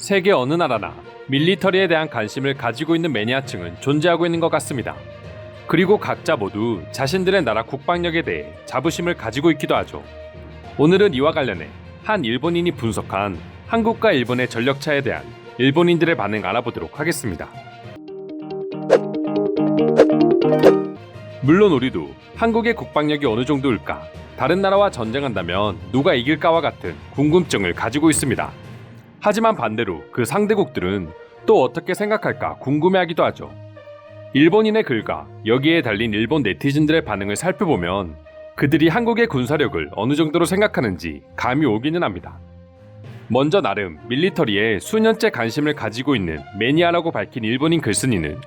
세계 어느 나라나 밀리터리에 대한 관심을 가지고 있는 매니아층은 존재하고 있는 것 같습니다. 그리고 각자 모두 자신들의 나라 국방력에 대해 자부심을 가지고 있기도 하죠. 오늘은 이와 관련해 한 일본인이 분석한 한국과 일본의 전력차에 대한 일본인들의 반응 알아보도록 하겠습니다. 물론 우리도 한국의 국방력이 어느 정도일까, 다른 나라와 전쟁한다면 누가 이길까와 같은 궁금증을 가지고 있습니다. 하지만 반대로 그 상대국들은 또 어떻게 생각할까 궁금해하기도 하죠. 일본인의 글과 여기에 달린 일본 네티즌들의 반응을 살펴보면 그들이 한국의 군사력을 어느 정도로 생각하는지 감이 오기는 합니다. 먼저 나름 밀리터리에 수년째 관심을 가지고 있는 매니아라고 밝힌 일본인 글쓴이는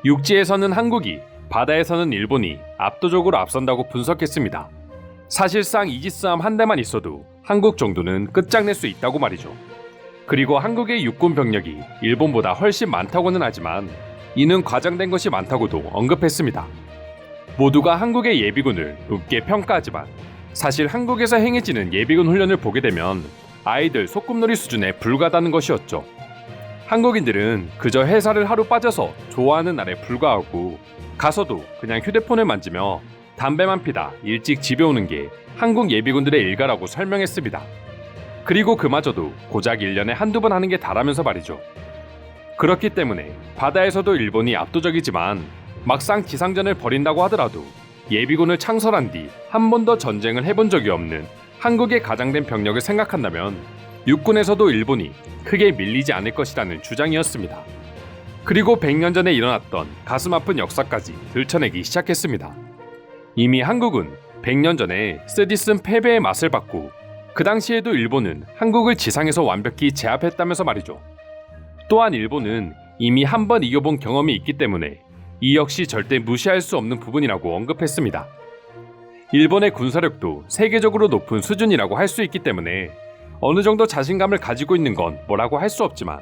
육지에서는 한국이, 바다에서는 일본이 압도적으로 앞선다고 분석했습니다. 사실상 이지스함 한 대만 있어도 한국 정도는 끝장낼 수 있다고 말이죠. 그리고 한국의 육군 병력이 일본보다 훨씬 많다고는 하지만 이는 과장된 것이 많다고도 언급했습니다. 모두가 한국의 예비군을 높게 평가하지만 사실 한국에서 행해지는 예비군 훈련을 보게 되면 아이들 소꿉놀이 수준에 불과하다는 것이었죠. 한국인들은 그저 회사를 하루 빠져서 좋아하는 날에 불과하고 가서도 그냥 휴대폰을 만지며 담배만 피다 일찍 집에 오는 게 한국 예비군들의 일가라고 설명했습니다. 그리고 그마저도 고작 1년에 한두 번 하는 게 다라면서 말이죠. 그렇기 때문에 바다에서도 일본이 압도적이지만 막상 지상전을 벌인다고 하더라도 예비군을 창설한 뒤 한 번도 전쟁을 해본 적이 없는 한국의 가장된 병력을 생각한다면 육군에서도 일본이 크게 밀리지 않을 것이라는 주장이었습니다. 그리고 100년 전에 일어났던 가슴 아픈 역사까지 들춰내기 시작했습니다. 이미 한국은 100년 전에 쓰디쓴 패배의 맛을 봤고 그 당시에도 일본은 한국을 지상에서 완벽히 제압했다면서 말이죠. 또한 일본은 이미 한 번 이겨본 경험이 있기 때문에 이 역시 절대 무시할 수 없는 부분이라고 언급했습니다. 일본의 군사력도 세계적으로 높은 수준이라고 할 수 있기 때문에 어느 정도 자신감을 가지고 있는 건 뭐라고 할 수 없지만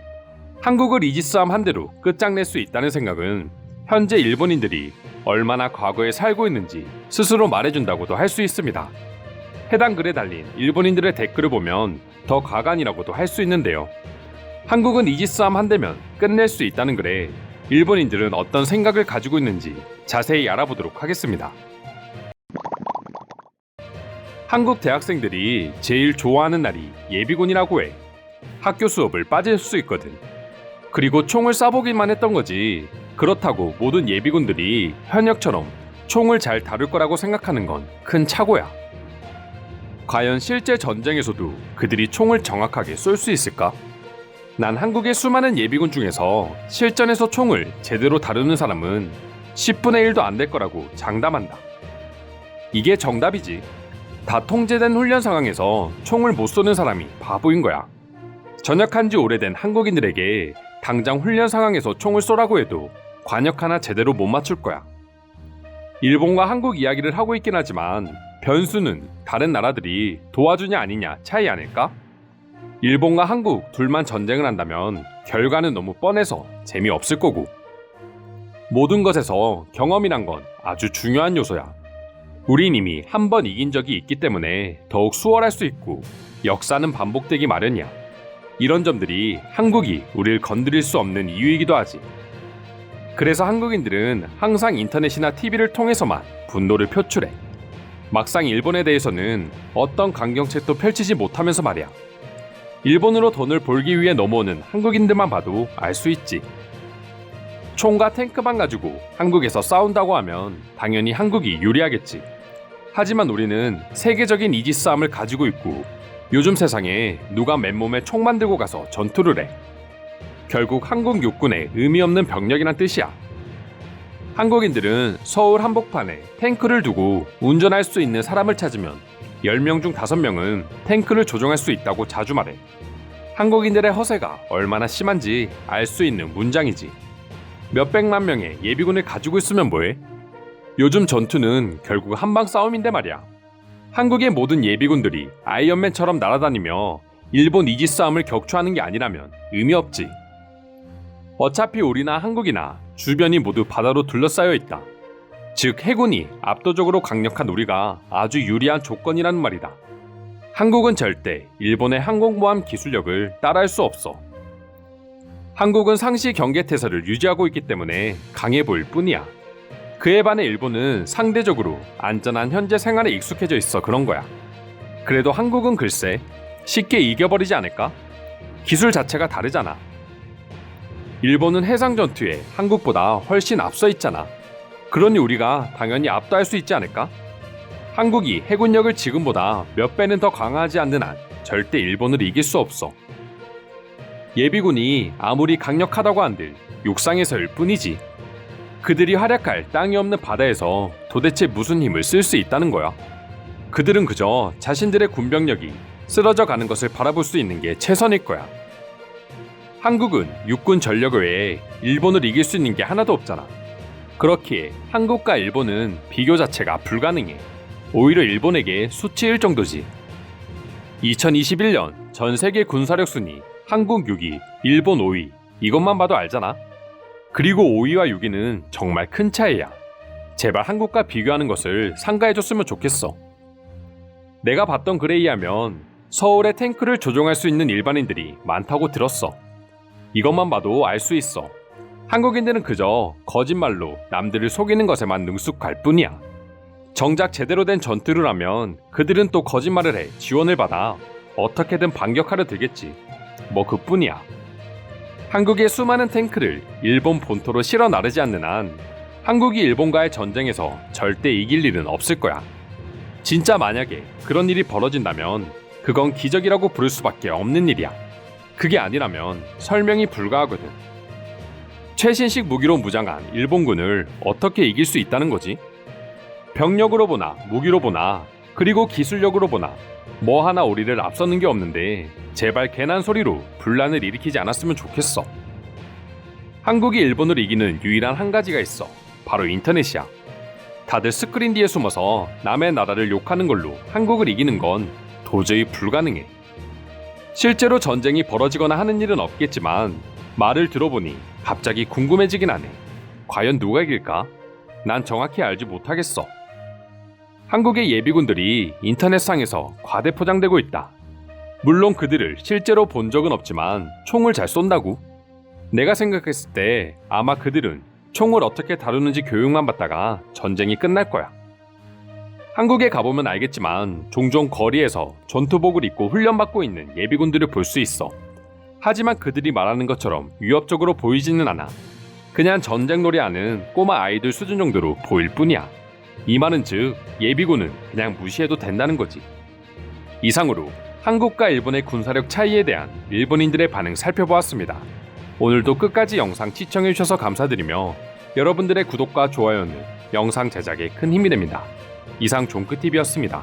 한국을 이지스함 한 대로 끝장낼 수 있다는 생각은 현재 일본인들이 얼마나 과거에 살고 있는지 스스로 말해준다고도 할 수 있습니다. 해당 글에 달린 일본인들의 댓글을 보면 더 가관이라고도 할 수 있는데요. 한국은 이지스함 한 대면 끝낼 수 있다는 글에 일본인들은 어떤 생각을 가지고 있는지 자세히 알아보도록 하겠습니다. 한국 대학생들이 제일 좋아하는 날이 예비군이라고 해. 학교 수업을 빠질 수 있거든. 그리고 총을 쏴보기만 했던 거지. 그렇다고 모든 예비군들이 현역처럼 총을 잘 다룰 거라고 생각하는 건 큰 착오야. 과연 실제 전쟁에서도 그들이 총을 정확하게 쏠 수 있을까? 난 한국의 수많은 예비군 중에서 실전에서 총을 제대로 다루는 사람은 10분의 1도 안 될 거라고 장담한다. 이게 정답이지. 다 통제된 훈련 상황에서 총을 못 쏘는 사람이 바보인 거야. 전역한 지 오래된 한국인들에게 당장 훈련 상황에서 총을 쏘라고 해도 관역 하나 제대로 못 맞출 거야. 일본과 한국 이야기를 하고 있긴 하지만 변수는 다른 나라들이 도와주냐 아니냐 차이 아닐까? 일본과 한국 둘만 전쟁을 한다면 결과는 너무 뻔해서 재미없을 거고, 모든 것에서 경험이란 건 아주 중요한 요소야. 우린 이미 한 번 이긴 적이 있기 때문에 더욱 수월할 수 있고 역사는 반복되기 마련이야. 이런 점들이 한국이 우릴 건드릴 수 없는 이유이기도 하지. 그래서 한국인들은 항상 인터넷이나 TV를 통해서만 분노를 표출해. 막상 일본에 대해서는 어떤 강경책도 펼치지 못하면서 말이야. 일본으로 돈을 벌기 위해 넘어오는 한국인들만 봐도 알 수 있지. 총과 탱크만 가지고 한국에서 싸운다고 하면 당연히 한국이 유리하겠지. 하지만 우리는 세계적인 이지스함을 가지고 있고 요즘 세상에 누가 맨몸에 총만 들고 가서 전투를 해. 결국 한국 육군에 의미 없는 병력이란 뜻이야. 한국인들은 서울 한복판에 탱크를 두고 운전할 수 있는 사람을 찾으면 10명 중 5명은 탱크를 조종할 수 있다고 자주 말해. 한국인들의 허세가 얼마나 심한지 알 수 있는 문장이지. 몇백만 명의 예비군을 가지고 있으면 뭐해? 요즘 전투는 결국 한방 싸움인데 말이야. 한국의 모든 예비군들이 아이언맨처럼 날아다니며 일본 이지스함을 격추하는 게 아니라면 의미 없지. 어차피 우리나 한국이나 주변이 모두 바다로 둘러싸여 있다. 즉 해군이 압도적으로 강력한 우리가 아주 유리한 조건이라는 말이다. 한국은 절대 일본의 항공모함 기술력을 따라할 수 없어. 한국은 상시 경계태세를 유지하고 있기 때문에 강해 보일 뿐이야. 그에 반해 일본은 상대적으로 안전한 현재 생활에 익숙해져 있어 그런 거야. 그래도 한국은 글쎄 쉽게 이겨버리지 않을까? 기술 자체가 다르잖아. 일본은 해상 전투에 한국보다 훨씬 앞서 있잖아. 그러니 우리가 당연히 압도할 수 있지 않을까? 한국이 해군력을 지금보다 몇 배는 더 강화하지 않는 한 절대 일본을 이길 수 없어. 예비군이 아무리 강력하다고 한들 육상에서일 뿐이지. 그들이 활약할 땅이 없는 바다에서 도대체 무슨 힘을 쓸 수 있다는 거야? 그들은 그저 자신들의 군병력이 쓰러져 가는 것을 바라볼 수 있는 게 최선일 거야. 한국은 육군 전력 외에 일본을 이길 수 있는 게 하나도 없잖아. 그렇기에 한국과 일본은 비교 자체가 불가능해. 오히려 일본에게 수치일 정도지. 2021년 전 세계 군사력 순위 한국 6위, 일본 5위. 이것만 봐도 알잖아. 그리고 5위와 6위는 정말 큰 차이야. 제발 한국과 비교하는 것을 삼가해줬으면 좋겠어. 내가 봤던 글에 의하면 서울에 탱크를 조종할 수 있는 일반인들이 많다고 들었어. 이것만 봐도 알 수 있어. 한국인들은 그저 거짓말로 남들을 속이는 것에만 능숙할 뿐이야. 정작 제대로 된 전투를 하면 그들은 또 거짓말을 해 지원을 받아 어떻게든 반격하려 들겠지. 뭐 그뿐이야. 한국의 수많은 탱크를 일본 본토로 실어 나르지 않는 한 한국이 일본과의 전쟁에서 절대 이길 일은 없을 거야. 진짜 만약에 그런 일이 벌어진다면 그건 기적이라고 부를 수밖에 없는 일이야. 그게 아니라면 설명이 불가하거든. 최신식 무기로 무장한 일본군을 어떻게 이길 수 있다는 거지? 병력으로 보나 무기로 보나 그리고 기술력으로 보나 뭐 하나 우리를 앞서는 게 없는데 제발 괜한 소리로 분란을 일으키지 않았으면 좋겠어. 한국이 일본을 이기는 유일한 한 가지가 있어. 바로 인터넷이야. 다들 스크린 뒤에 숨어서 남의 나라를 욕하는 걸로 한국을 이기는 건 도저히 불가능해. 실제로 전쟁이 벌어지거나 하는 일은 없겠지만 말을 들어보니 갑자기 궁금해지긴 하네. 과연 누가 이길까? 난 정확히 알지 못하겠어. 한국의 예비군들이 인터넷상에서 과대포장되고 있다. 물론 그들을 실제로 본 적은 없지만 총을 잘 쏜다고? 내가 생각했을 때 아마 그들은 총을 어떻게 다루는지 교육만 받다가 전쟁이 끝날 거야. 한국에 가보면 알겠지만 종종 거리에서 전투복을 입고 훈련받고 있는 예비군들을 볼 수 있어. 하지만 그들이 말하는 것처럼 위협적으로 보이지는 않아. 그냥 전쟁놀이하는 꼬마 아이들 수준 정도로 보일 뿐이야. 이 말은 즉 예비군은 그냥 무시해도 된다는 거지. 이상으로 한국과 일본의 군사력 차이에 대한 일본인들의 반응 살펴보았습니다. 오늘도 끝까지 영상 시청해주셔서 감사드리며 여러분들의 구독과 좋아요는 영상 제작에 큰 힘이 됩니다. 이상 종크TV였습니다.